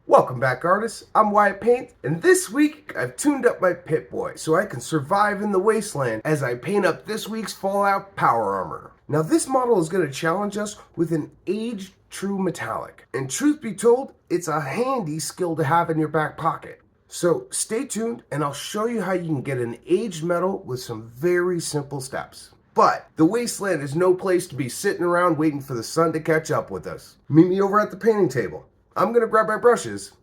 Welcome back, artists. I'm Wyatt Paint, and this week I've tuned up my Pip-Boy so I can survive in the wasteland as I paint up this week's FallOut Power Armor. Now, this model is going to challenge us with an aged true metallic, and truth be told, it's a handy skill to have in your back pocket. So stay tuned, and I'll show you how you can get an aged metal with some very simple steps. But the wasteland is no place to be sitting around waiting for the sun to catch up with us. Meet me over at the painting table. I'm gonna grab my brushes.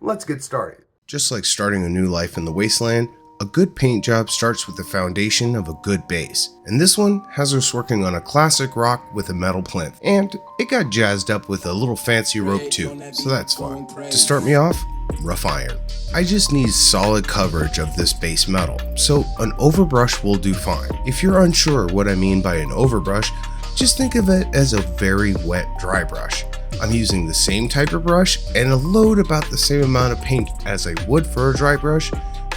Let's get started. Just like starting a new life in the wasteland, a good paint job starts with the foundation of a good base. And this one has us working on a classic rock with a metal plinth. And it got jazzed up with a little fancy rope too, so that's fun. To start me off, rough iron. I just need solid coverage of this base metal, so an overbrush will do fine. If you're unsure what I mean by an overbrush, just think of it as a very wet dry brush. I'm using the same type of brush and a load about the same amount of paint as I would for a dry brush,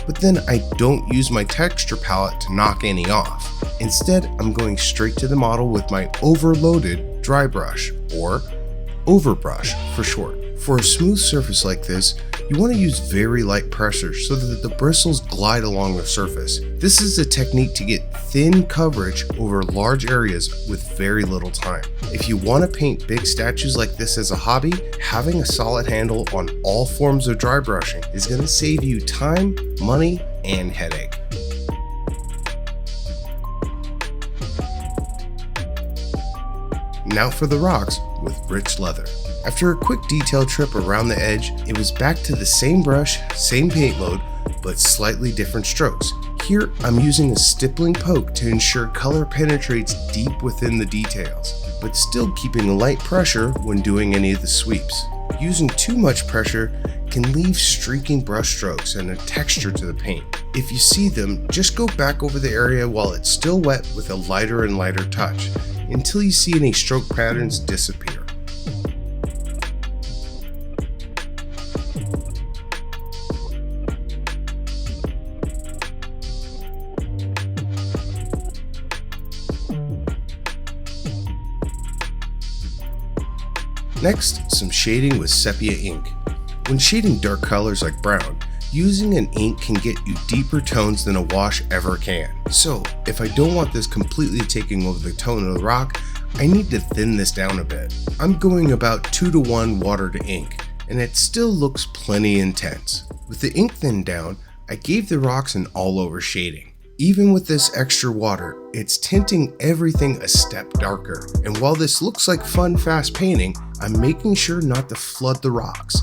but then I don't use my texture palette to knock any off. Instead, I'm going straight to the model with my overloaded dry brush, or overbrush for short. For a smooth surface like this, you want to use very light pressure so that the bristles glide along the surface. This is a technique to get thin coverage over large areas with very little time. If you want to paint big statues like this as a hobby, having a solid handle on all forms of dry brushing is going to save you time, money, and headache. Now for the rocks with rich leather. After a quick detail trip around the edge, it was back to the same brush, same paint load, but slightly different strokes. Here, I'm using a stippling poke to ensure color penetrates deep within the details, but still keeping a light pressure when doing any of the sweeps. Using too much pressure can leave streaking brush strokes and a texture to the paint. If you see them, just go back over the area while it's still wet with a lighter and lighter touch, until you see any stroke patterns disappear. Next, some shading with sepia ink. When shading dark colors like brown, using an ink can get you deeper tones than a wash ever can. So, if I don't want this completely taking over the tone of the rock, I need to thin this down a bit. I'm going about 2:1 water to ink, and it still looks plenty intense. With the ink thinned down, I gave the rocks an all-over shading. Even with this extra water, it's tinting everything a step darker. And while this looks like fun, fast painting, I'm making sure not to flood the rocks,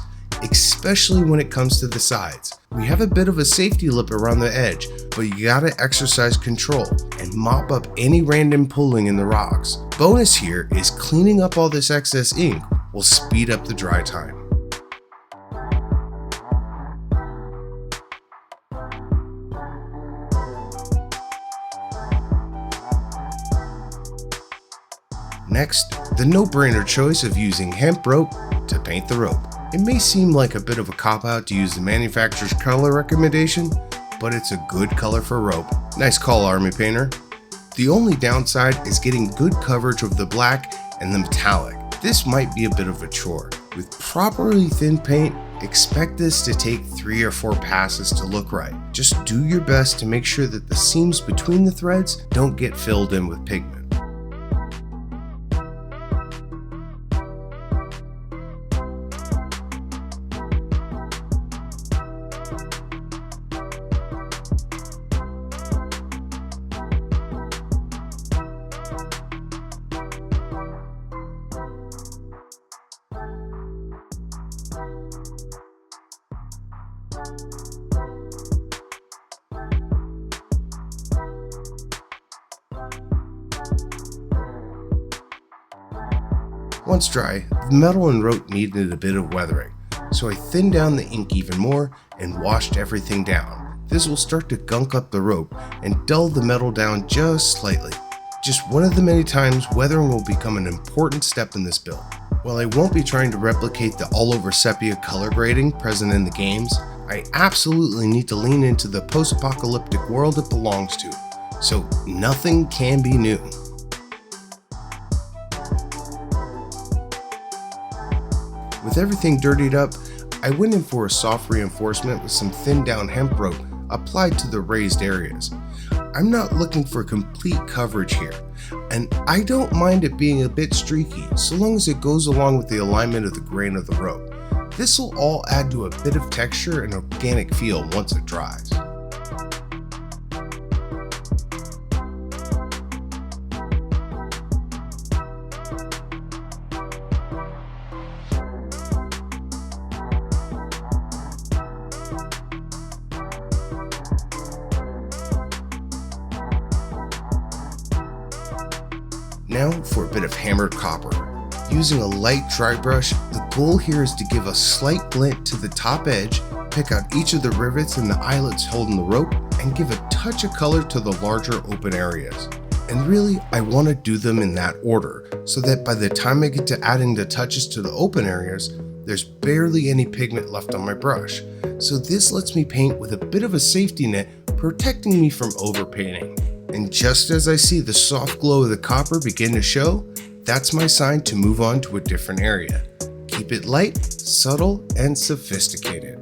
especially when it comes to the sides. We have a bit of a safety lip around the edge, but you gotta exercise control and mop up any random pulling in the rocks. Bonus here is cleaning up all this excess ink will speed up the dry time. Next, the no-brainer choice of using hemp rope to paint the rope. It may seem like a bit of a cop-out to use the manufacturer's color recommendation, but it's a good color for rope. Nice call, Army Painter. The only downside is getting good coverage of the black and the metallic. This might be a bit of a chore. With properly thin paint, expect this to take 3 or 4 passes to look right. Just do your best to make sure that the seams between the threads don't get filled in with pigment. Once dry, the metal and rope needed a bit of weathering, so I thinned down the ink even more and washed everything down. This will start to gunk up the rope and dull the metal down just slightly. Just one of the many times weathering will become an important step in this build. While I won't be trying to replicate the all-over sepia color grading present in the games, I absolutely need to lean into the post-apocalyptic world it belongs to, so nothing can be new. With everything dirtied up, I went in for a soft reinforcement with some thinned down hemp rope applied to the raised areas. I'm not looking for complete coverage here, and I don't mind it being a bit streaky so long as it goes along with the alignment of the grain of the rope. This will all add to a bit of texture and organic feel once it dries. Now for a bit of hammered copper. Using a light dry brush, the goal here is to give a slight glint to the top edge, pick out each of the rivets and the eyelets holding the rope, and give a touch of color to the larger open areas. And really, I want to do them in that order, so that by the time I get to adding the touches to the open areas, there's barely any pigment left on my brush. So this lets me paint with a bit of a safety net, protecting me from overpainting. And just as I see the soft glow of the copper begin to show, that's my sign to move on to a different area. Keep it light, subtle, and sophisticated.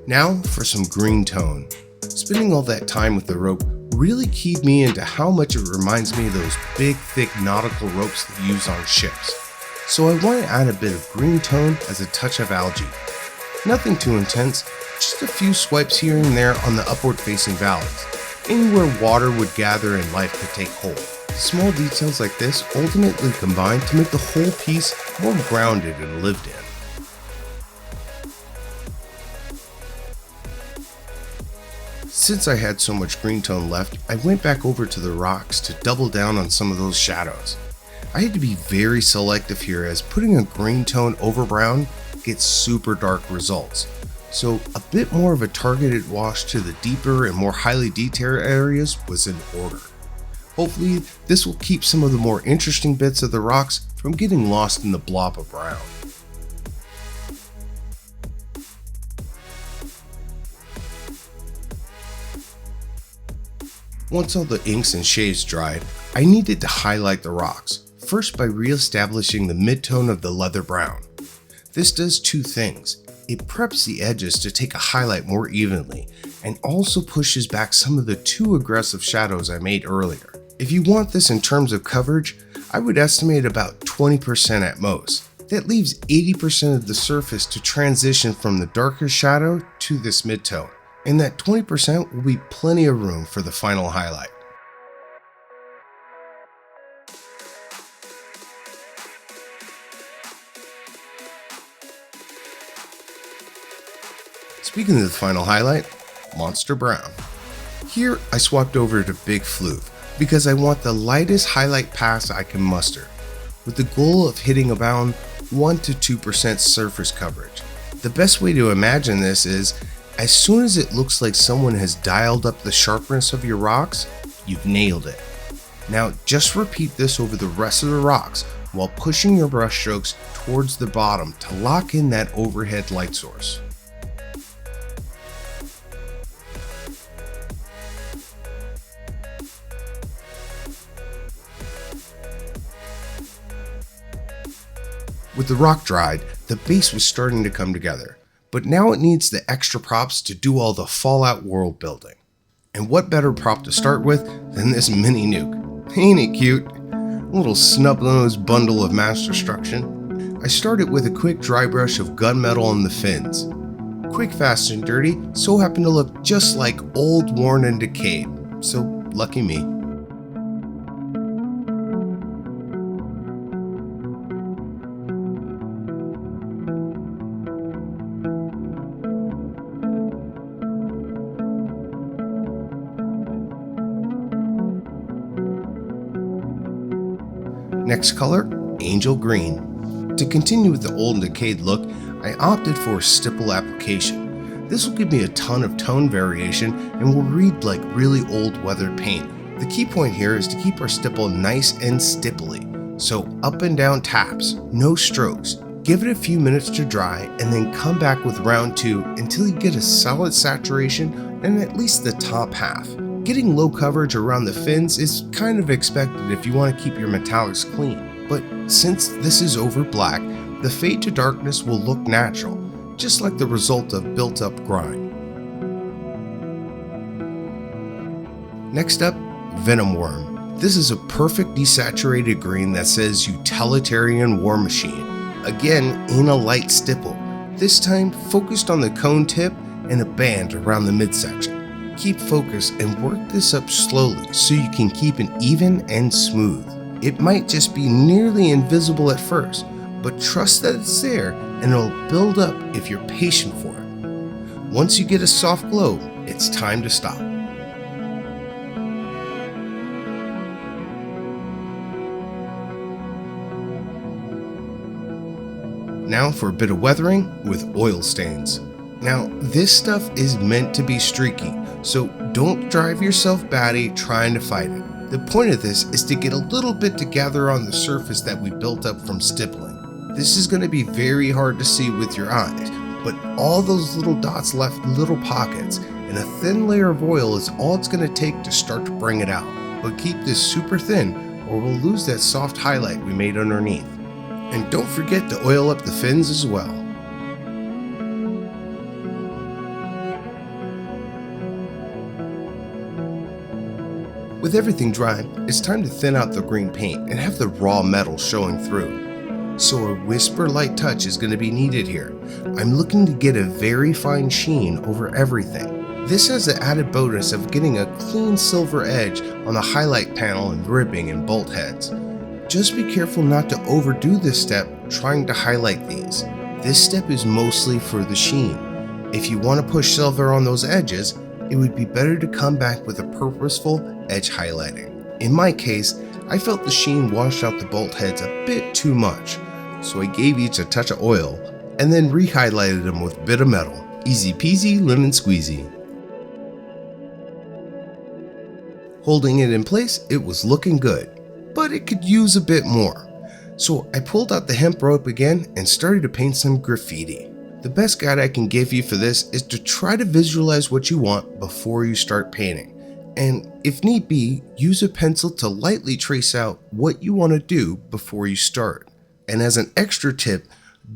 Now for some green tone. Spending all that time with the rope really keyed me into how much it reminds me of those big, thick nautical ropes that you use on ships. So I want to add a bit of green tone as a touch of algae. Nothing too intense, just a few swipes here and there on the upward facing valleys, anywhere water would gather and life could take hold. Small details like this ultimately combine to make the whole piece more grounded and lived in. Since I had so much green tone left, I went back over to the rocks to double down on some of those shadows. I had to be very selective here, as putting a green tone over brown gets super dark results. So a bit more of a targeted wash to the deeper and more highly detailed areas was in order. Hopefully this will keep some of the more interesting bits of the rocks from getting lost in the blob of brown. Once all the inks and shades dried, I needed to highlight the rocks, first by re-establishing the mid-tone of the leather brown. This does two things. It preps the edges to take a highlight more evenly, and also pushes back some of the too aggressive shadows I made earlier. If you want this in terms of coverage, I would estimate about 20% at most. That leaves 80% of the surface to transition from the darker shadow to this mid-tone, and that 20% will be plenty of room for the final highlight. Speaking of the final highlight, Monster Brown. Here I swapped over to Big Floof because I want the lightest highlight pass I can muster, with the goal of hitting around 1 to 2% surface coverage. The best way to imagine this is, as soon as it looks like someone has dialed up the sharpness of your rocks, you've nailed it. Now just repeat this over the rest of the rocks while pushing your brush strokes towards the bottom to lock in that overhead light source. With the rock dried, the base was starting to come together, but now it needs the extra props to do all the FallOut world building. And what better prop to start with than this mini nuke? Ain't it cute? A little snub-nosed bundle of mass destruction. I started with a quick dry brush of gunmetal on the fins. Quick, fast, and dirty so happened to look just like old, worn, and decayed, so lucky me. Next color, Angel Green. To continue with the old and decayed look, I opted for a stipple application. This will give me a ton of tone variation and will read like really old weathered paint. The key point here is to keep our stipple nice and stipply, so up and down taps, no strokes. Give it a few minutes to dry and then come back with round 2 until you get a solid saturation and at least the top half. Getting low coverage around the fins is kind of expected if you want to keep your metallics clean, but since this is over black, the fade to darkness will look natural, just like the result of built-up grime. Next up, Venom Worm. This is a perfect desaturated green that says Utilitarian War Machine. Again, in a light stipple, this time focused on the cone tip and a band around the midsection. Keep focus and work this up slowly so you can keep it even and smooth. It might just be nearly invisible at first, but trust that it's there and it'll build up if you're patient for it. Once you get a soft glow, it's time to stop. Now for a bit of weathering with oil stains. Now this stuff is meant to be streaky, so don't drive yourself batty trying to fight it. The point of this is to get a little bit to gather on the surface that we built up from stippling. This is going to be very hard to see with your eyes, but all those little dots left little pockets, and a thin layer of oil is all it's going to take to start to bring it out. But keep this super thin or we'll lose that soft highlight we made underneath. And don't forget to oil up the fins as well. With everything dry, it's time to thin out the green paint and have the raw metal showing through. So a whisper light touch is going to be needed here. I'm looking to get a very fine sheen over everything. This has the added bonus of getting a clean silver edge on the highlight panel and ribbing and bolt heads. Just be careful not to overdo this step trying to highlight these. This step is mostly for the sheen. If you want to push silver on those edges, it would be better to come back with a purposeful edge highlighting. In my case, I felt the sheen washed out the bolt heads a bit too much, so I gave each a touch of oil and then re-highlighted them with a bit of metal. Easy peasy lemon squeezy. Holding it in place, it was looking good, but it could use a bit more. So I pulled out the hemp rope again and started to paint some graffiti. The best guide I can give you for this is to try to visualize what you want before you start painting. And if need be, use a pencil to lightly trace out what you want to do before you start. And as an extra tip,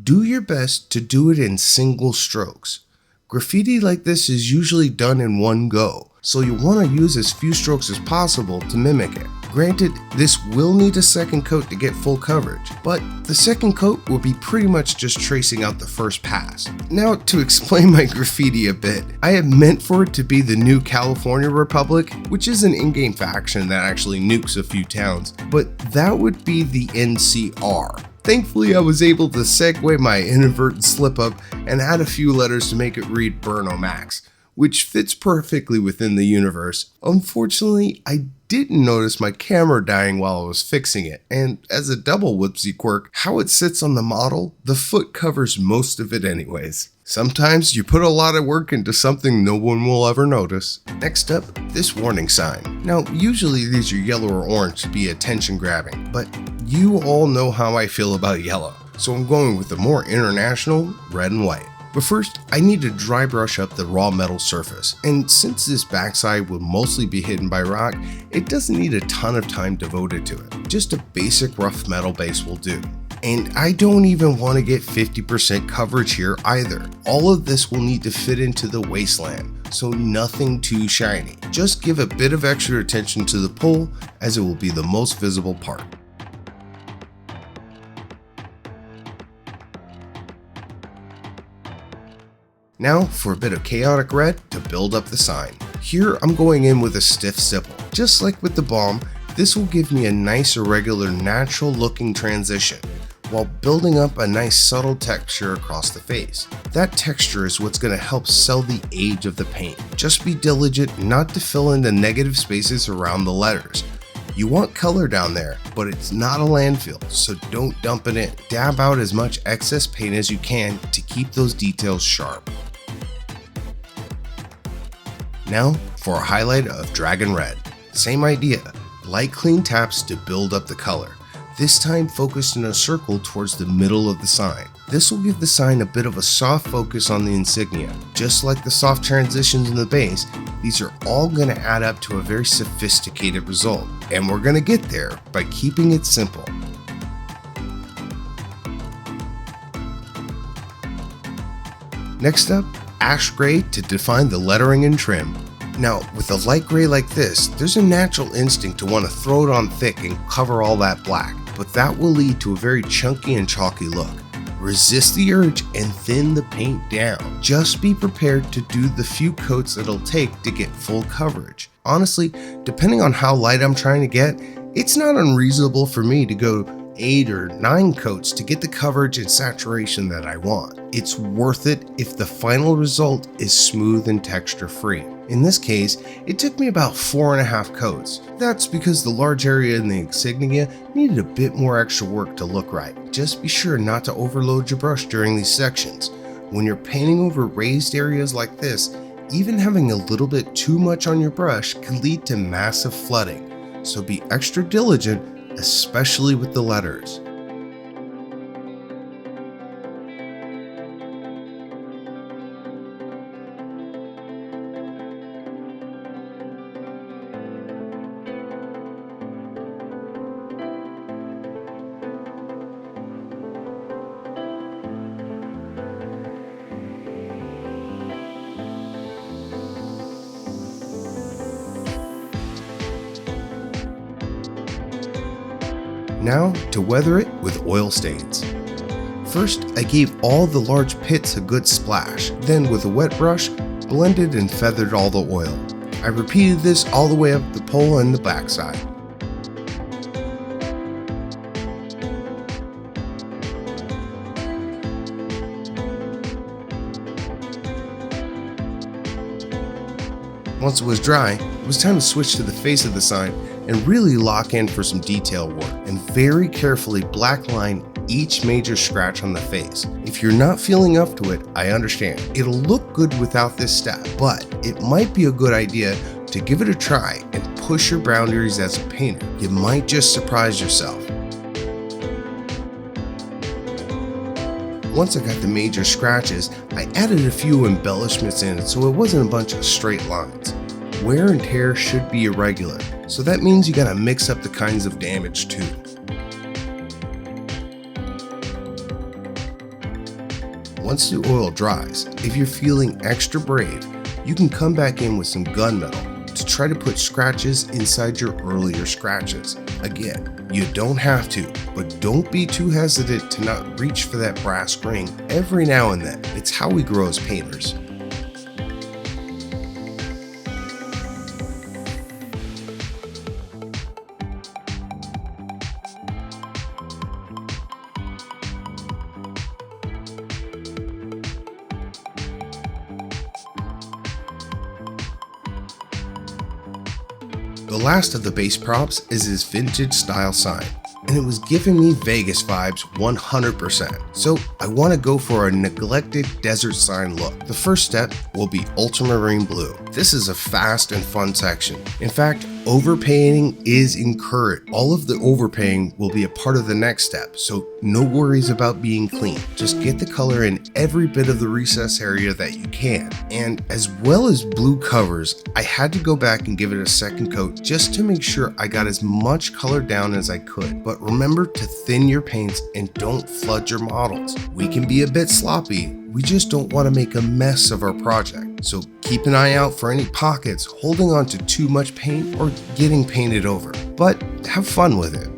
do your best to do it in single strokes. Graffiti like this is usually done in one go, so you want to use as few strokes as possible to mimic it. Granted, this will need a second coat to get full coverage, but the second coat will be pretty much just tracing out the first pass. Now to explain my graffiti a bit, I had meant for it to be the new California Republic, which is an in-game faction that actually nukes a few towns, but that would be the NCR. Thankfully, I was able to segue my inadvertent slip up and add a few letters to make it read Burno Max, which fits perfectly within the universe. Unfortunately, I didn't notice my camera dying while I was fixing it, and as a double whoopsie quirk, how it sits on the model, the foot covers most of it anyways. Sometimes you put a lot of work into something no one will ever notice. Next up, this warning sign. Now, usually these are yellow or orange to be attention grabbing, but you all know how I feel about yellow, so I'm going with the more international red and white. But first, I need to dry brush up the raw metal surface, and since this backside will mostly be hidden by rock, it doesn't need a ton of time devoted to it. Just a basic rough metal base will do. And I don't even want to get 50% coverage here either. All of this will need to fit into the wasteland, so nothing too shiny. Just give a bit of extra attention to the pull, as it will be the most visible part. Now for a bit of chaotic red to build up the sign. Here I'm going in with a stiff stipple. Just like with the balm, this will give me a nice irregular natural looking transition, while building up a nice subtle texture across the face. That texture is what's going to help sell the age of the paint. Just be diligent not to fill in the negative spaces around the letters. You want color down there, but it's not a landfill, so don't dump it in. Dab out as much excess paint as you can to keep those details sharp. Now for a highlight of Dragon Red. Same idea, light clean taps to build up the color. This time focused in a circle towards the middle of the sign. This will give the sign a bit of a soft focus on the insignia. Just like the soft transitions in the base, these are all going to add up to a very sophisticated result. And we're going to get there by keeping it simple. Next up, ash gray to define the lettering and trim. Now, with a light gray like this, there's a natural instinct to want to throw it on thick and cover all that black, but that will lead to a very chunky and chalky look. Resist the urge and thin the paint down. Just be prepared to do the few coats it'll take to get full coverage. Honestly, depending on how light I'm trying to get, it's not unreasonable for me to go 8 or 9 coats to get the coverage and saturation that I want. It's worth it if the final result is smooth and texture free. In this case, it took me about 4.5 coats. That's because the large area in the insignia needed a bit more extra work to look right. Just be sure not to overload your brush during these sections. When you're painting over raised areas like this, even having a little bit too much on your brush can lead to massive flooding. So be extra diligent, especially with the letters. Now to weather it with oil stains. First, I gave all the large pits a good splash, then with a wet brush, blended and feathered all the oil. I repeated this all the way up the pole and the backside. Once it was dry, it was time to switch to the face of the sign and really lock in for some detail work, and very carefully blackline each major scratch on the face. If you're not feeling up to it, I understand. It'll look good without this step, but it might be a good idea to give it a try and push your boundaries as a painter. You might just surprise yourself. Once I got the major scratches, I added a few embellishments in so it wasn't a bunch of straight lines. Wear and tear should be irregular, so that means you gotta mix up the kinds of damage too. Once the oil dries, if you're feeling extra brave, you can come back in with some gunmetal to try to put scratches inside your earlier scratches. Again, you don't have to, but don't be too hesitant to not reach for that brass ring every now and then. It's how we grow as painters. The last of the base props is his vintage style sign, and it was giving me Vegas vibes 100%. So I want to go for a neglected desert sign look. The first step will be ultramarine blue. This is a fast and fun section. In fact, overpainting is encouraged. All of the overpaying will be a part of the next step, so no worries about being clean. Just get the color in every bit of the recess area that you can. And as well as blue covers, I had to go back and give it a second coat just to make sure I got as much color down as I could. But remember to thin your paints and don't flood your models. We can be a bit sloppy. We just don't want to make a mess of our project. So keep an eye out for any pockets holding on to too much paint or getting painted over. But have fun with it.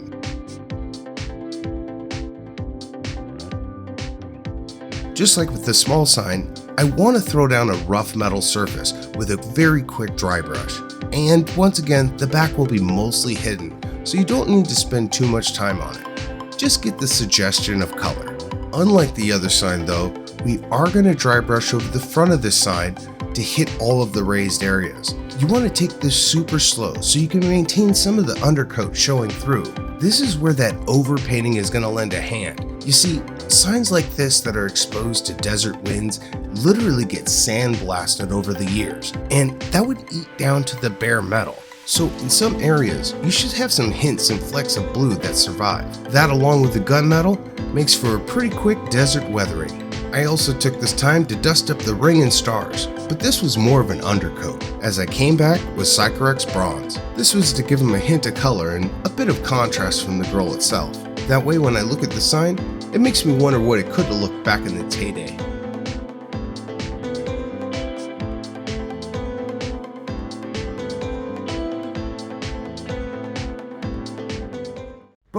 Just like with the small sign, I want to throw down a rough metal surface with a very quick dry brush. And once again, the back will be mostly hidden, so you don't need to spend too much time on it. Just get the suggestion of color. Unlike the other sign though, we are going to dry brush over the front of this sign to hit all of the raised areas. You want to take this super slow so you can maintain some of the undercoat showing through. This is where that overpainting is going to lend a hand. You see, signs like this that are exposed to desert winds literally get sandblasted over the years, and that would eat down to the bare metal. So in some areas, you should have some hints and flecks of blue that survive. That along with the gunmetal makes for a pretty quick desert weathering. I also took this time to dust up the ring and stars, but this was more of an undercoat, as I came back with Sycorex Bronze. This was to give them a hint of color and a bit of contrast from the girl itself. That way when I look at the sign, it makes me wonder what it could have looked back in its heyday.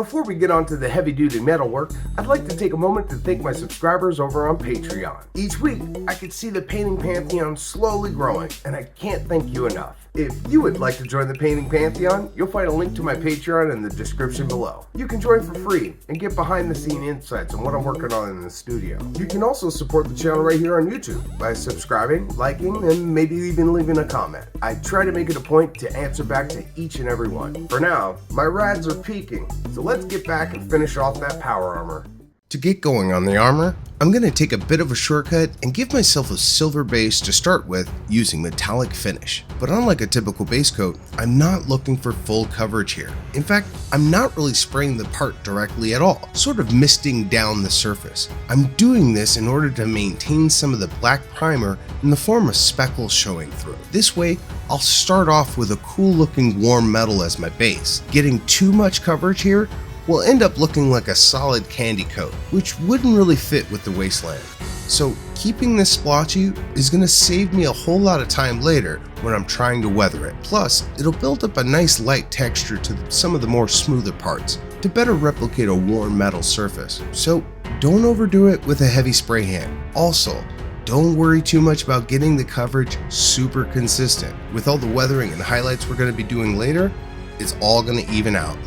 Before we get on to the heavy-duty metalwork, I'd like to take a moment to thank my subscribers over on Patreon. Each week, I can see the painting pantheon slowly growing, and I can't thank you enough. If you would like to join the painting pantheon, you'll find a link to my Patreon in the description below. You can join for free and get behind-the-scene insights on what I'm working on in the studio. You can also support the channel right here on YouTube by subscribing, liking, and maybe even leaving a comment. I try to make it a point to answer back to each and every one. For now, my rads are peaking, so let's get back and finish off that power armor. To get going on the armor, I'm going to take a bit of a shortcut and give myself a silver base to start with using metallic finish. But unlike a typical base coat, I'm not looking for full coverage here. In fact, I'm not really spraying the part directly at all, sort of misting down the surface. I'm doing this in order to maintain some of the black primer in the form of speckles showing through. This way, I'll start off with a cool looking warm metal as my base. Getting too much coverage here will end up looking like a solid candy coat, which wouldn't really fit with the wasteland. So keeping this splotchy is going to save me a whole lot of time later when I'm trying to weather it. Plus, it'll build up a nice light texture to some of the more smoother parts to better replicate a warm metal surface. So don't overdo it with a heavy spray hand. Also, don't worry too much about getting the coverage super consistent. With all the weathering and highlights we're going to be doing later, it's all going to even out.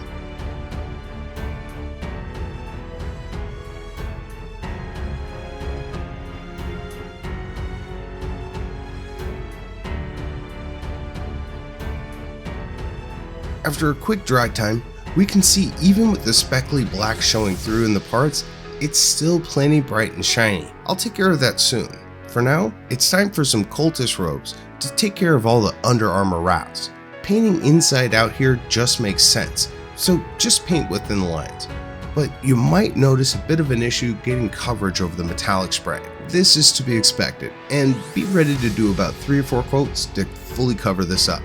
After a quick dry time, we can see even with the speckly black showing through in the parts, it's still plenty bright and shiny. I'll take care of that soon. For now, it's time for some cultist robes to take care of all the Under Armour wraps. Painting inside out here just makes sense, so just paint within the lines. But you might notice a bit of an issue getting coverage over the metallic spray. This is to be expected, and be ready to do about 3 or 4 coats to fully cover this up.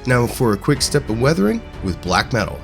Now for a quick step of weathering with black metal.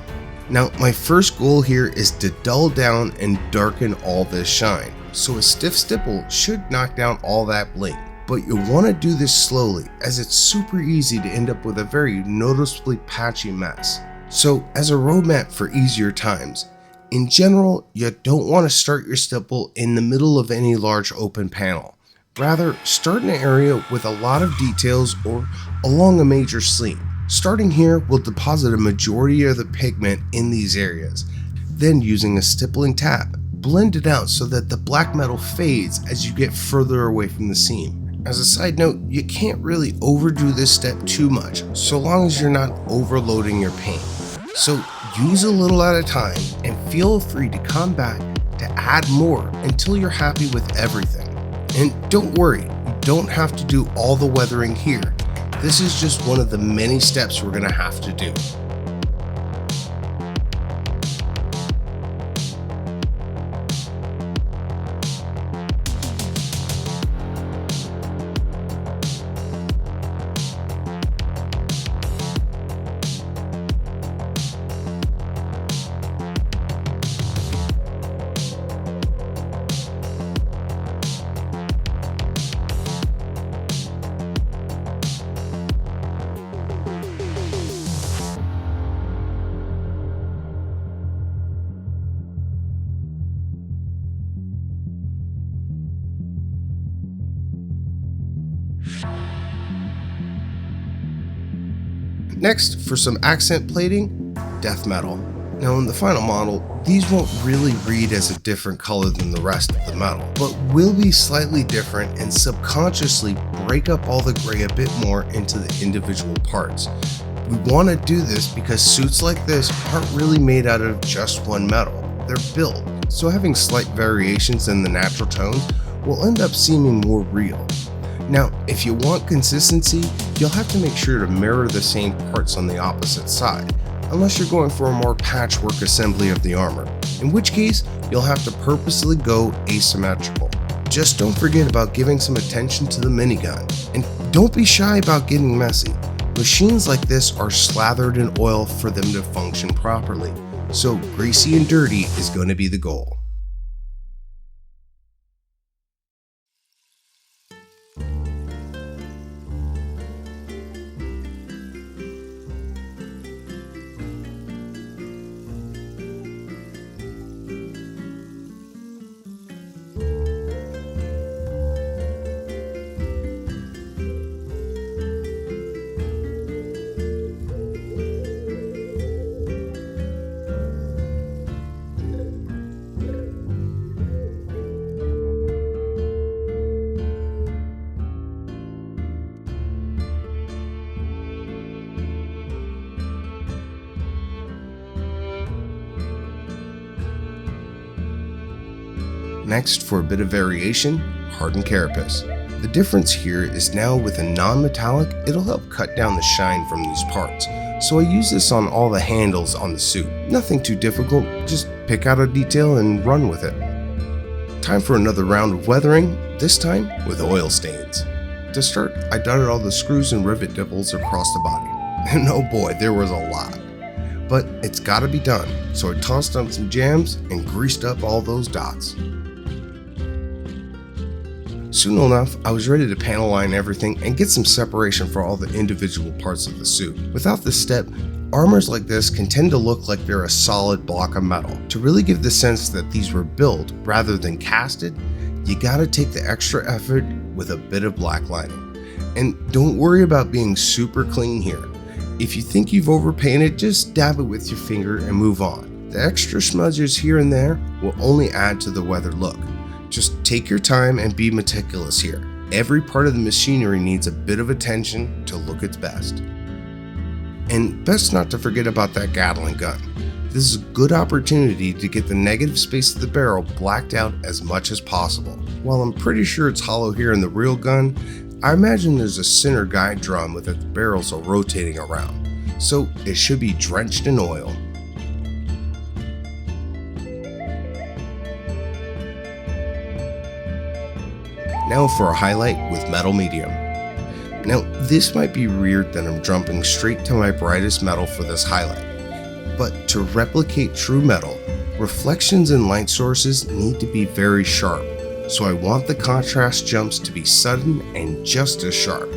Now my first goal here is to dull down and darken all this shine, so a stiff stipple should knock down all that bling. But you'll want to do this slowly, as it's super easy to end up with a very noticeably patchy mess. So as a roadmap for easier times, in general you don't want to start your stipple in the middle of any large open panel. Rather, start in an area with a lot of details or along a major seam. Starting here, we'll deposit a majority of the pigment in these areas. Then using a stippling tap, blend it out so that the black metal fades as you get further away from the seam. As a side note, you can't really overdo this step too much, so long as you're not overloading your paint. So use a little at a time and feel free to come back to add more until you're happy with everything. And don't worry, you don't have to do all the weathering here. This is just one of the many steps we're going to have to do. Next, for some accent plating, death metal. Now in the final model, these won't really read as a different color than the rest of the metal, but will be slightly different and subconsciously break up all the gray a bit more into the individual parts. We want to do this because suits like this aren't really made out of just one metal, they're built, so having slight variations in the natural tones will end up seeming more real. Now, if you want consistency, you'll have to make sure to mirror the same parts on the opposite side, unless you're going for a more patchwork assembly of the armor, in which case you'll have to purposely go asymmetrical. Just don't forget about giving some attention to the minigun, and don't be shy about getting messy. Machines like this are slathered in oil for them to function properly, so greasy and dirty is going to be the goal. Next, for a bit of variation, harden carapace. The difference here is now with a non-metallic, it'll help cut down the shine from these parts. So I use this on all the handles on the suit. Nothing too difficult, just pick out a detail and run with it. Time for another round of weathering, this time with oil stains. To start, I dotted all the screws and rivet nipples across the body. And oh boy, there was a lot. But it's gotta be done, so I tossed on some jams and greased up all those dots. Soon enough, I was ready to panel line everything and get some separation for all the individual parts of the suit. Without this step, armors like this can tend to look like they're a solid block of metal. To really give the sense that these were built rather than casted, you gotta take the extra effort with a bit of blacklining. And don't worry about being super clean here. If you think you've overpainted, just dab it with your finger and move on. The extra smudges here and there will only add to the weathered look. Just take your time and be meticulous here. Every part of the machinery needs a bit of attention to look its best. And best not to forget about that Gatling gun. This is a good opportunity to get the negative space of the barrel blacked out as much as possible. While I'm pretty sure it's hollow here in the real gun, I imagine there's a center guide drum with its barrels rotating around, so it should be drenched in oil. Now for a highlight with metal medium. Now this might be weird that I'm jumping straight to my brightest metal for this highlight, but to replicate true metal, reflections and light sources need to be very sharp, so I want the contrast jumps to be sudden and just as sharp.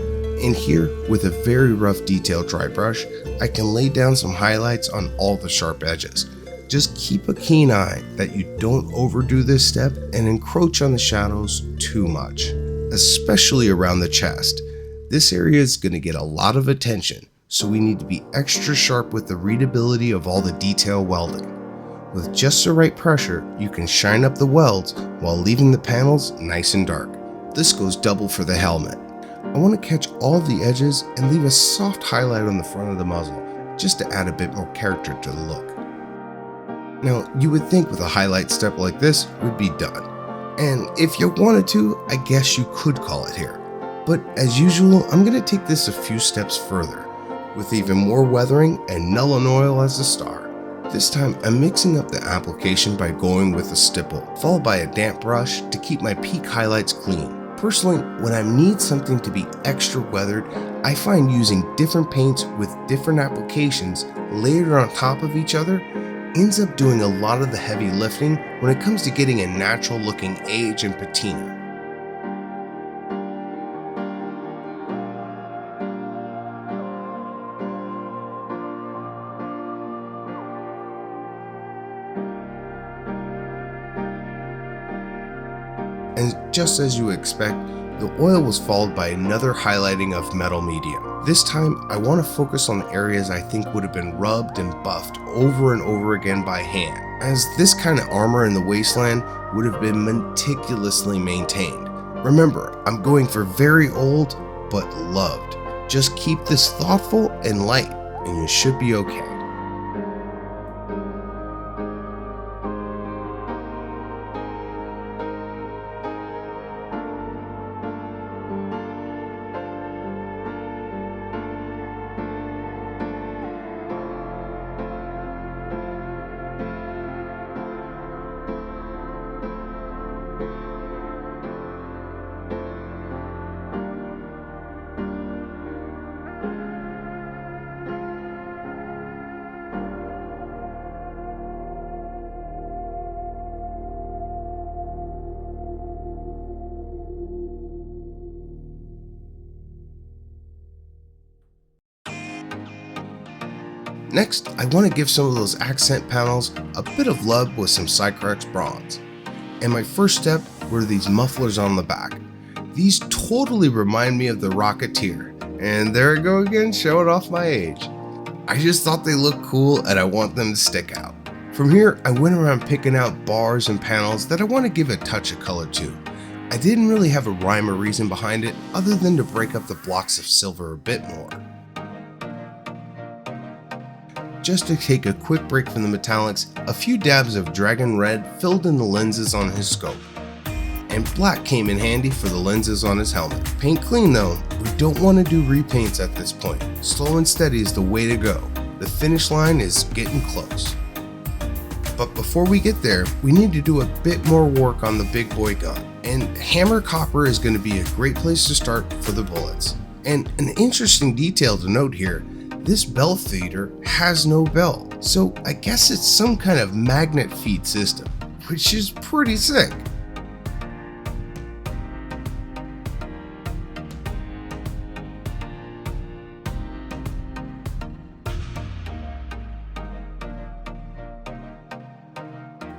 And here, with a very rough detail dry brush, I can lay down some highlights on all the sharp edges. Just keep a keen eye that you don't overdo this step and encroach on the shadows too much, especially around the chest. This area is going to get a lot of attention, so we need to be extra sharp with the readability of all the detail welding. With just the right pressure, you can shine up the welds while leaving the panels nice and dark. This goes double for the helmet. I want to catch all the edges and leave a soft highlight on the front of the muzzle, just to add a bit more character to the look. Now, you would think with a highlight step like this, we'd be done. And if you wanted to, I guess you could call it here. But as usual, I'm going to take this a few steps further, with even more weathering and null and oil as the star. This time, I'm mixing up the application by going with a stipple, followed by a damp brush to keep my peak highlights clean. Personally, when I need something to be extra weathered, I find using different paints with different applications layered on top of each other ends up doing a lot of the heavy lifting when it comes to getting a natural looking age and patina. And just as you expect, the oil was followed by another highlighting of metal medium. This time, I want to focus on the areas I think would have been rubbed and buffed over and over again by hand, as this kind of armor in the wasteland would have been meticulously maintained. Remember, I'm going for very old, but loved. Just keep this thoughtful and light, and you should be okay. Next, I want to give some of those accent panels a bit of love with some Cycrex bronze. And my first step were these mufflers on the back. These totally remind me of the Rocketeer. And there I go again, showing off my age. I just thought they looked cool and I want them to stick out. From here, I went around picking out bars and panels that I want to give a touch of color to. I didn't really have a rhyme or reason behind it other than to break up the blocks of silver a bit more. Just to take a quick break from the metallics, a few dabs of Dragon Red filled in the lenses on his scope. And black came in handy for the lenses on his helmet. Paint clean though, we don't want to do repaints at this point. Slow and steady is the way to go. The finish line is getting close. But before we get there, we need to do a bit more work on the big boy gun. And hammer copper is going to be a great place to start for the bullets. And an interesting detail to note here, this bell feeder has no bell. So I guess it's some kind of magnet feed system, which is pretty sick.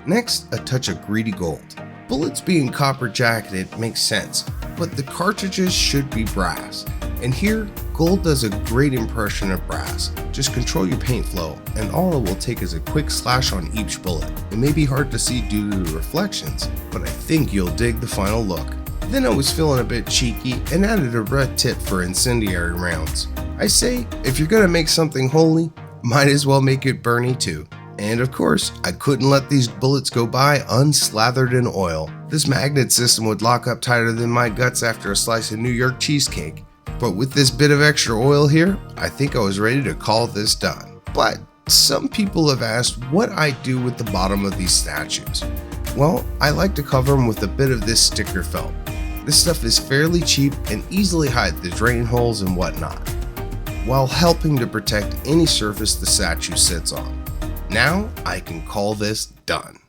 Next, a touch of greedy gold. Bullets being copper jacketed makes sense, but the cartridges should be brass. And here, gold does a great impression of brass. Just control your paint flow, and all it will take is a quick slash on each bullet. It may be hard to see due to the reflections, but I think you'll dig the final look. Then I was feeling a bit cheeky and added a red tip for incendiary rounds. I say, if you're gonna make something holy, might as well make it burny too. And of course, I couldn't let these bullets go by unslathered in oil. This magnet system would lock up tighter than my guts after a slice of New York cheesecake. But with this bit of extra oil here, I think I was ready to call this done. But some people have asked what I do with the bottom of these statues. Well, I like to cover them with a bit of this sticker felt. This stuff is fairly cheap and easily hide the drain holes and whatnot, while helping to protect any surface the statue sits on. Now I can call this done.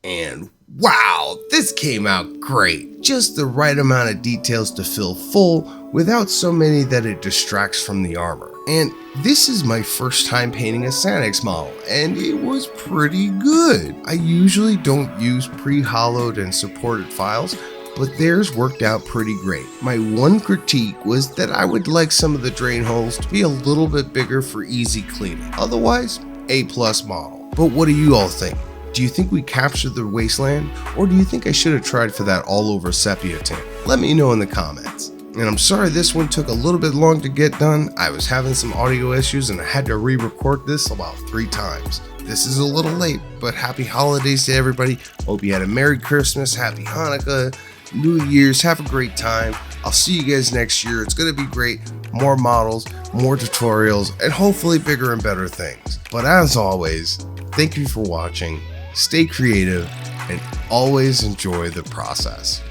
And wow, this came out great. Just the right amount of details to feel full without so many that it distracts from the armor. And this is my first time painting a Sanix model, and it was pretty good. I usually don't use pre-hollowed and supported files, but theirs worked out pretty great. My one critique was that I would like some of the drain holes to be a little bit bigger for easy cleaning. Otherwise, A+ model. But what do you all think? Do you think we captured the wasteland, or do you think I should have tried for that all over sepia tint? Let me know in the comments. And I'm sorry this one took a little bit long to get done. I was having some audio issues and I had to re-record this about 3 times. This is a little late, but happy holidays to everybody. Hope you had a Merry Christmas, Happy Hanukkah, New Year's, have a great time. I'll see you guys next year. It's gonna be great. More models, more tutorials, and hopefully bigger and better things. But as always, thank you for watching, stay creative, and always enjoy the process.